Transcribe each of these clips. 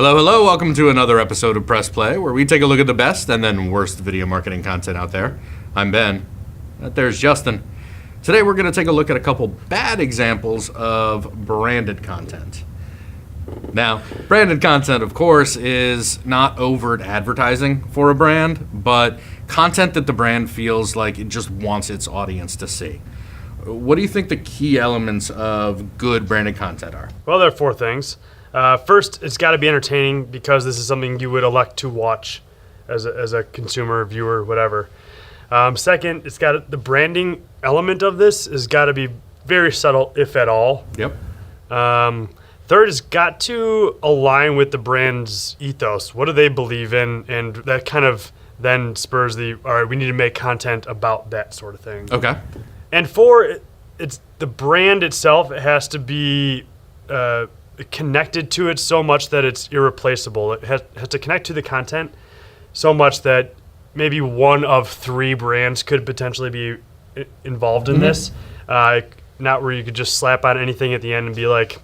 Hello, hello, welcome to another episode of Press Play, where we take a look at the best and then worst video marketing content out there. I'm Ben. There's Justin. Today we're going to take a look at a couple bad examples of branded content. Now, branded content, of course, is not overt advertising for a brand, but content that the brand feels like it just wants its audience to see. What do you think the key elements of good branded content are? Well, there are four things. First, it's got to be entertaining because this is something you would elect to watch as a consumer, viewer, whatever. Second, it's got the branding element of this has got to be very subtle, if at all. Yep. Third, it's got to align with the brand's ethos. What do they believe in? And that kind of then spurs all right, we need to make content about that sort of thing. Okay. And four, it's the brand itself. It has to be connected to it so much that it's irreplaceable. It has to connect to the content so much that maybe one of three brands could potentially be involved in this. Not where you could just slap on anything at the end and be like,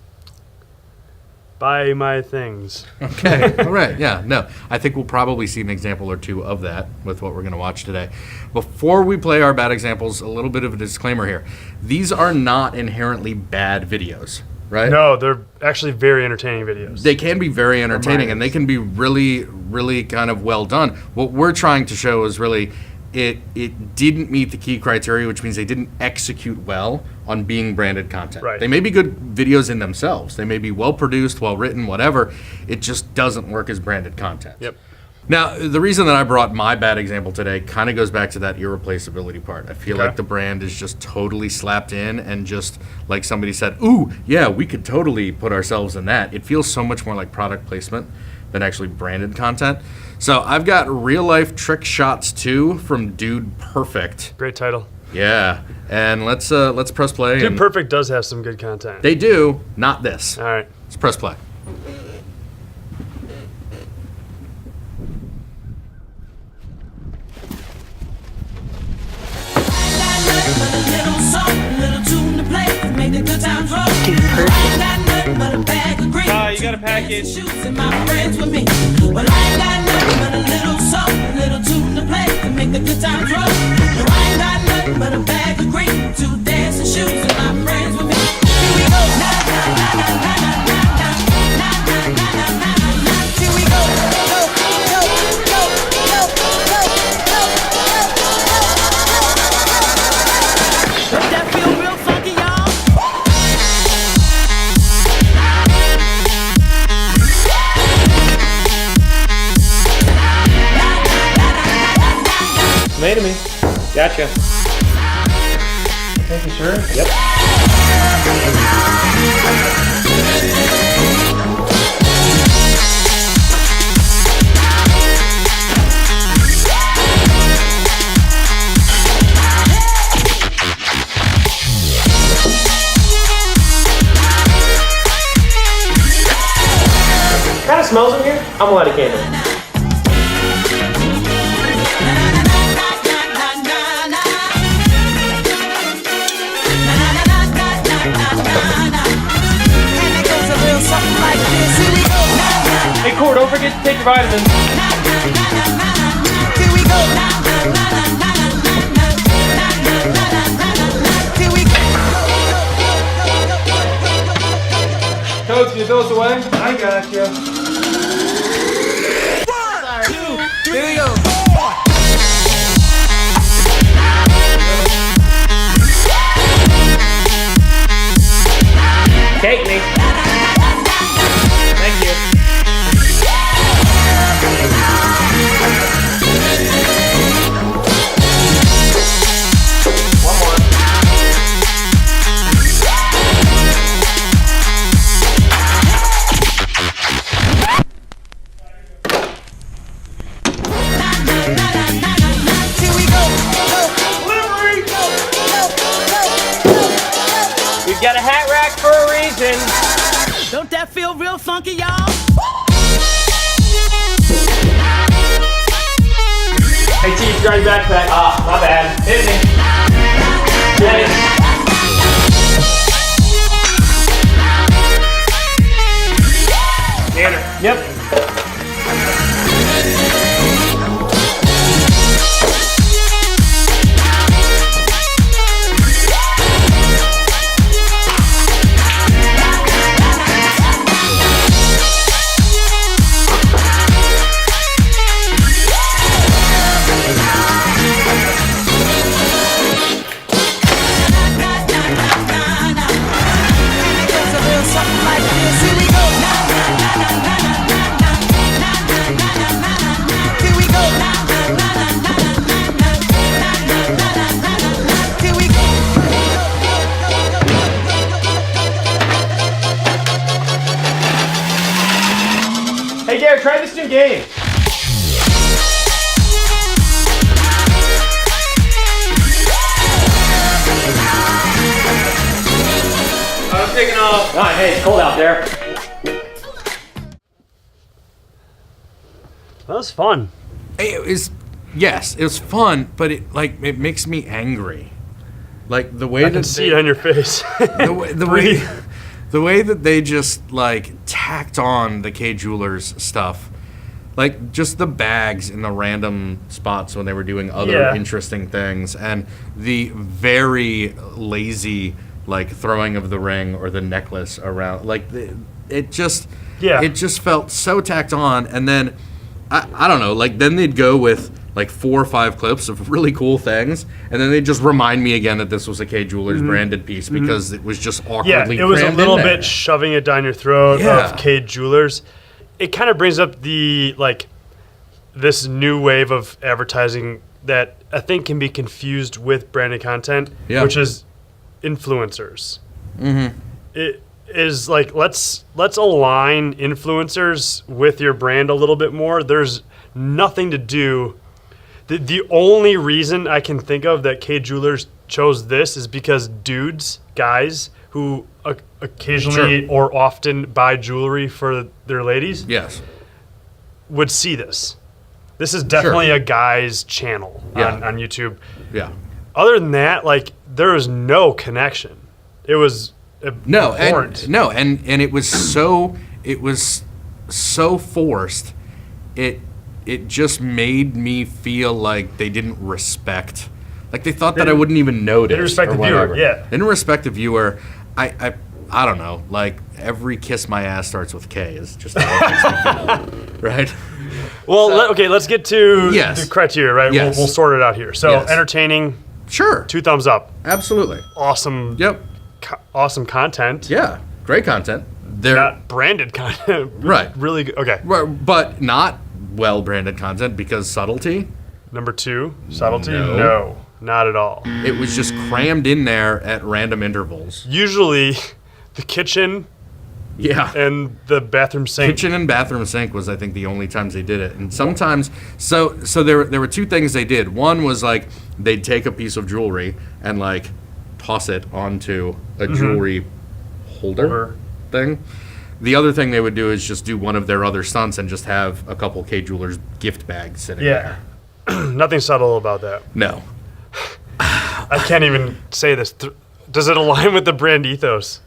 buy my things. Okay, all right, yeah, no. I think we'll probably see an example or two of that with what we're going to watch today. Before we play our bad examples, a little bit of a disclaimer here. These are not inherently bad videos, right? No, they're actually very entertaining videos. They can be very entertaining, and they can be really, really kind of well done. What we're trying to show is really it didn't meet the key criteria, which means they didn't execute well on being branded content. Right. They may be good videos in themselves. They may be well produced, well written, whatever. It just doesn't work as branded content. Yep. Now, the reason that I brought my bad example today kind of goes back to that irreplaceability part. I feel like the brand is just totally slapped in and just like somebody said, ooh, yeah, we could totally put ourselves in that. It feels so much more like product placement than actually branded content. So I've got Real Life Trick Shots 2 from Dude Perfect. Great title. Yeah, and let's press play. Dude Perfect does have some good content. They do, not this. All right. Let's press play. You got a package. Well, I ain't got nothing but a little salt, a little tune to play to make the good times roll. No, I ain't got nothing but a bag of green, 2 dancing shoes, and my friends with me. Here we go. Na na na na na na na na na na na na na. Here we go. Go go go go go go go. Does that feel real funky, y'all? Made to me. Gotcha. Thank you, sure? Yep. Kind of smells in here. I'm gonna light a candle. Hey, Core, don't forget to take your vitamins. Here we go. Here we go. Coach, can you throw us away? I got you. 1, 2, 3. Here we go. Take me. Thank you. One more. Here we go. We've got a hat rack for a reason. Don't that feel real funky, y'all? Hey, T, you got your backpack. Ah, my bad. Hit me. Yep. Hey, Garrett, try this new game. I'm taking off. All right, hey, it's cold out there. That was fun. It was fun, but it makes me angry. Like the way I can see it on your face. the way that they just like tacked on the K Jewelers stuff. Like just the bags in the random spots when they were doing other interesting things, and the very lazy like throwing of the ring or the necklace around. Like it just felt so tacked on. And then I don't know. Like then they'd go with like 4 or 5 clips of really cool things, and then they'd just remind me again that this was a K Jewelers branded piece because it was just awkwardly. Yeah, it was a crammed little in there. bit shoving it down your throat of K Jewelers. It kind of brings up the this new wave of advertising that I think can be confused with branded content, which is influencers. Mm-hmm. It is like let's align influencers with your brand a little bit more. There's nothing to do. The only reason I can think of that K Jewelers chose this is because guys who occasionally or often buy jewelry for their ladies would see this. This is definitely a guy's channel on YouTube. Yeah. Other than that, like there was no connection. It was abhorrent. And it was so forced. It just made me feel like they didn't respect. Like they thought that I wouldn't even notice. They didn't respect the viewer. Yeah. They didn't respect the viewer. I don't know. Like every kiss my ass starts with K is just how it makes me feel, right? Well, let's get to the criteria, right? Yes. We'll sort it out here. So entertaining. Sure. 2 thumbs up. Absolutely. Awesome. Yep. Awesome content. Yeah. Great content. They're not branded content. Right. Really good. Okay. But not well branded content because Subtlety. Number 2, Subtlety. No, not at all. It was just crammed in there at random intervals. Usually, the kitchen. Yeah. And the bathroom sink. Kitchen and bathroom sink was, I think, the only times they did it. And sometimes, so there were 2 things they did. One was like they'd take a piece of jewelry and like toss it onto a jewelry holder thing. The other thing they would do is just do one of their other stunts and just have a couple K Jewelers gift bags sitting there. Nothing subtle about that. No. I can't even say this. Does it align with the brand ethos?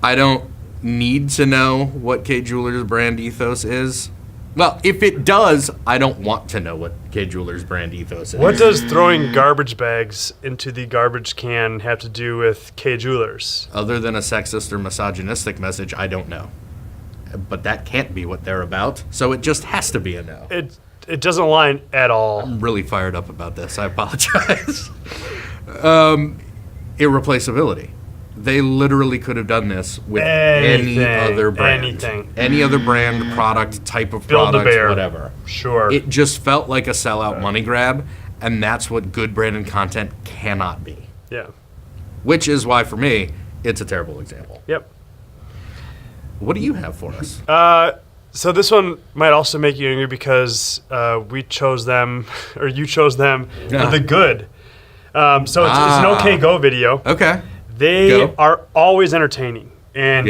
I don't need to know what K Jewelers brand ethos is. Well, if it does, I don't want to know what K Jewelers brand ethos is. What does throwing garbage bags into the garbage can have to do with K Jewelers? Other than a sexist or misogynistic message, I don't know. But that can't be what they're about, so it just has to be a no. It doesn't align at all. I'm really fired up about this. I apologize. Irreplaceability. They literally could have done this with any other brand. Any other brand, product, type of product, whatever. Sure. It just felt like a sellout money grab, and that's what good branded content cannot be. Yeah. Which is why, for me, it's a terrible example. Yep. What do you have for us? So this one might also make you angry because we chose them, or you chose them for the good. So it's an OK Go video. Okay. They are always entertaining, and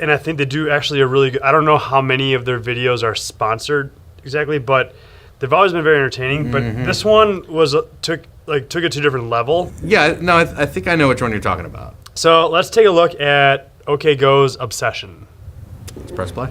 I think they do actually a really good. I don't know how many of their videos are sponsored exactly, but they've always been very entertaining. But this one was took it to a different level. Yeah, no, I think I know which one you're talking about. So let's take a look at OK Go's Obsession. Let's press play.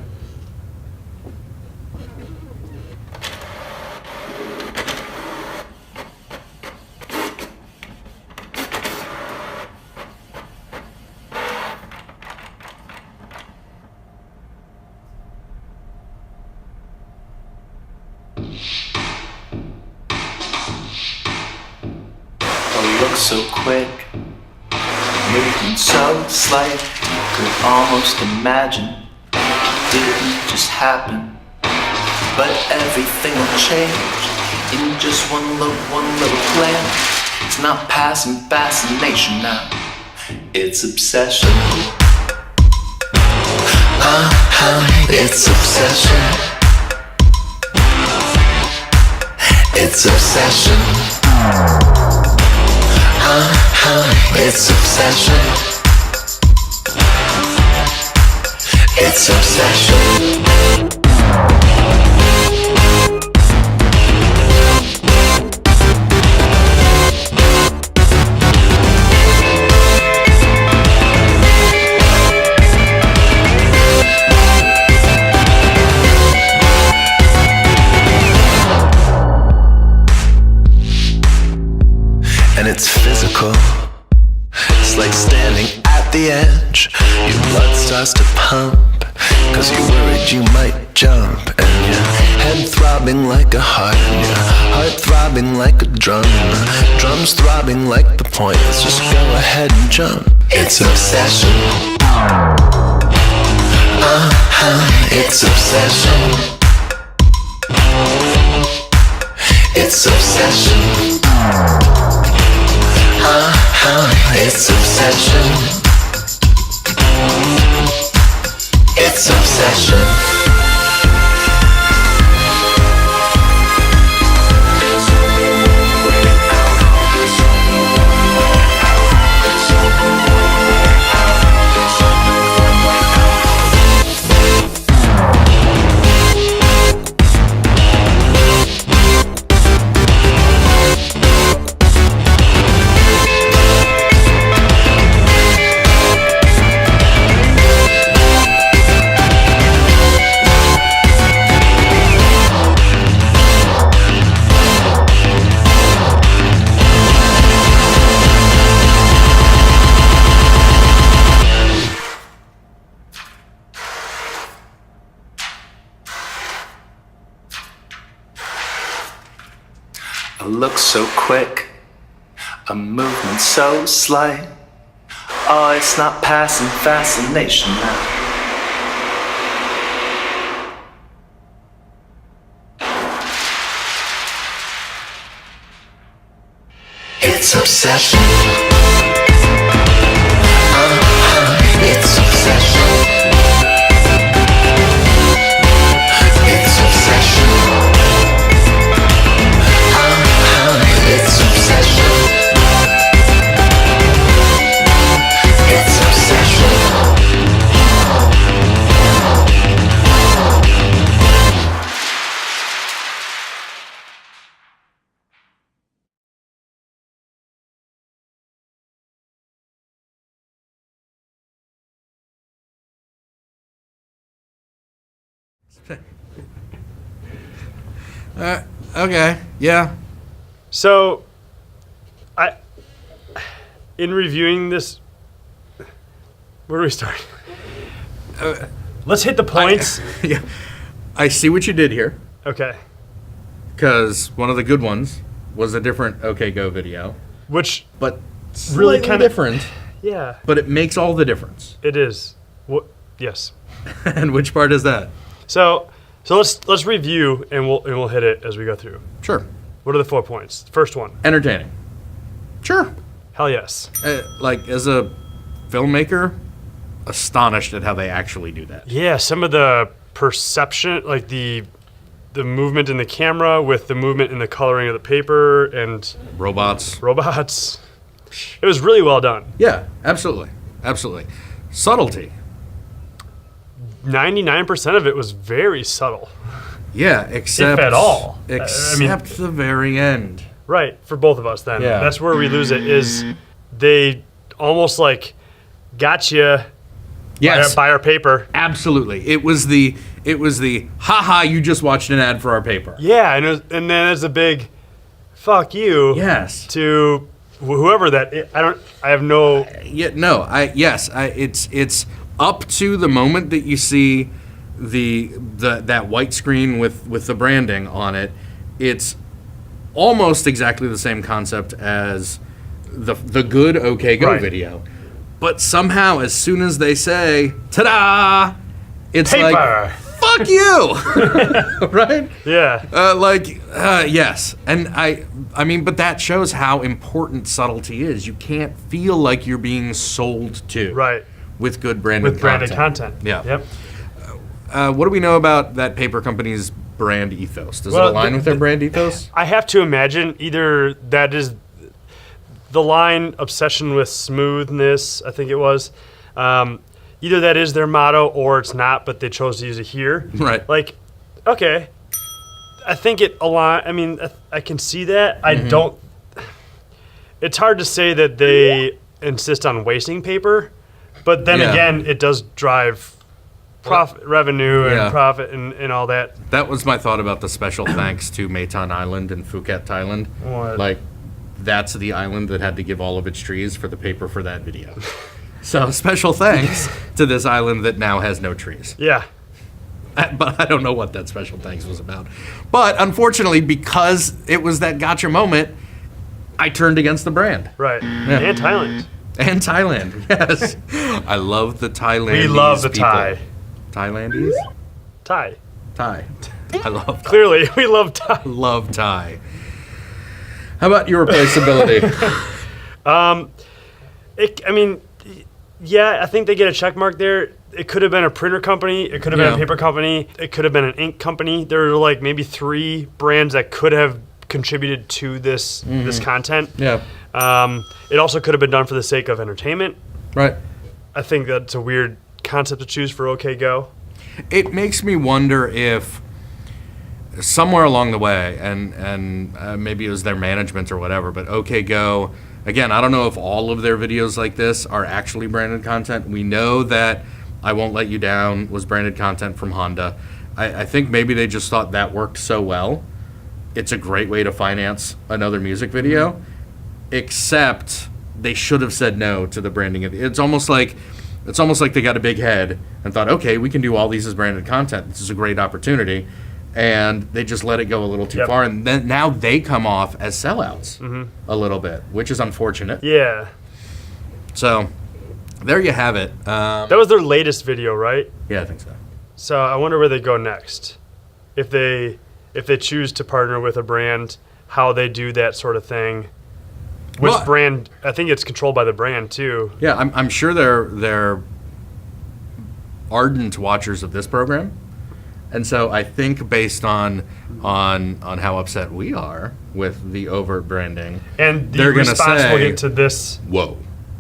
So quick, movement so slight, could almost imagine it didn't just happen. But everything will change in just one little plan. It's not passing fascination now, it's obsession. It's obsession. It's obsession. It's obsession. It's obsession. And it's physical. It's like standing at the edge. Your blood starts to pump, cause you're worried you might jump. And your head throbbing like a heart, and your heart throbbing like a drum, and the drum's throbbing like the points. Just go ahead and jump. It's obsession. It's obsession. It's obsession. It's obsession. It's obsession. A look so quick, a movement so slight. Oh, it's not passing fascination now. It's obsession. It's obsession. It's obsession. It's obsession. It's obsession. Okay, yeah. So, in reviewing this, where do we start? Let's hit the points. Yeah. I see what you did here, Okay. because one of the good ones was a different OK Go video, Which, but Really slightly kinda- different, yeah, but it makes all the difference. it is. What? Yes. And which part is that? So let's review and we'll hit it as we go through. Sure. What are the 4 points? First one. Entertaining. Sure. Hell yes. Like, as a filmmaker, astonished at how they actually do that. Yeah, some of the perception, like the movement in the camera with the movement in the coloring of the paper and Robots. robots. It was really well done. Yeah, absolutely. Absolutely. Subtlety. 99% of it was very subtle. Yeah, except... If at all. Except the very end. Right, for both of us then. Yeah. That's where we lose it, is they almost like got you Yes. by our paper. Absolutely. It was the haha, you just watched an ad for our paper. Yeah, and then there's a big fuck you Yes. to whoever that I have no Yeah, no. It's up to the moment that you see that white screen with the branding on it. It's almost exactly the same concept as the good OK Go Right. video. But somehow, as soon as they say, ta-da, it's paper. like, fuck you! Right? Yeah. Yes. And I mean, but that shows how important subtlety is. You can't feel like you're being sold to. Right. With good branded With branded content. Yeah. Yep. What do we know about that paper company's brand ethos? Does Well, it align with their brand ethos? I have to imagine either that is the line obsession with smoothness, I think it was. Either that is their motto or it's not, but they chose to use it here. Right. Like, okay, I think it align. I mean, I can see that. I don't. It's hard to say that they insist on wasting paper, but then Yeah. again, it does drive profit, revenue, Yeah. and profit, and all that. That was my thought about the special thanks to Maitan Island in Phuket, Thailand. What? Like, that's the island that had to give all of its trees for the paper for that video. So special thanks to this island that now has no trees. Yeah. But I don't know what that special thanks was about. But unfortunately, because it was that gotcha moment, I turned against the brand. Right. And Thailand. And Thailand, yes. I love the Thailandese We love the people. Thai. Thailandese? Thai. Thai. I love Clearly, we love Thai. love Thai. How about irreplaceability? I mean, yeah, I think they get a check mark there. It could have been a printer company. It could have been Yeah. a paper company. It could have been an ink company. There were like maybe 3 brands that could have contributed to this content. Yeah. It also could have been done for the sake of entertainment. Right. I think that's a weird concept to choose for OK Go. It makes me wonder if somewhere along the way, and maybe it was their management or whatever, but OK Go, again, I don't know if all of their videos like this are actually branded content. We know that I Won't Let You Down was branded content from Honda. I think maybe they just thought that worked so well. It's a great way to finance another music video, except they should have said no to the branding. It's almost like they got a big head and thought, okay, we can do all these as branded content. This is a great opportunity. And they just let it go a little too far. And then now they come off as sellouts a little bit, which is unfortunate. Yeah. So there you have it. That was their latest video, right? Yeah, I think so. So I wonder where they go next. If they choose to partner with a brand, how they do that sort of thing. Which Well- brand? I think it's controlled by the brand too. Yeah, I'm sure they're ardent watchers of this program. And so I think based on how upset we are with the overt branding, And the they're gonna response will say- get to this. whoa,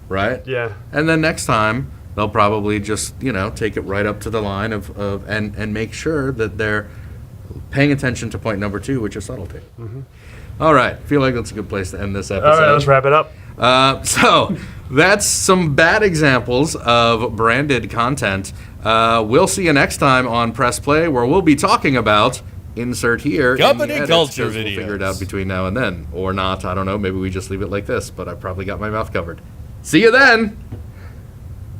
right? Yeah. And then next time they'll probably just take it right up to the line of and make sure that they're paying attention to point number 2, which is subtlety. All right, feel like that's a good place to end this episode. All right, let's wrap it up. So that's some bad examples of branded content. We'll see you next time on Press Play, where we'll be talking about insert here in the Company edits, culture 'cause we'll figure it out videos. between now and then, or not. I don't know. Maybe we just leave it like this, but I probably got my mouth covered. See you then.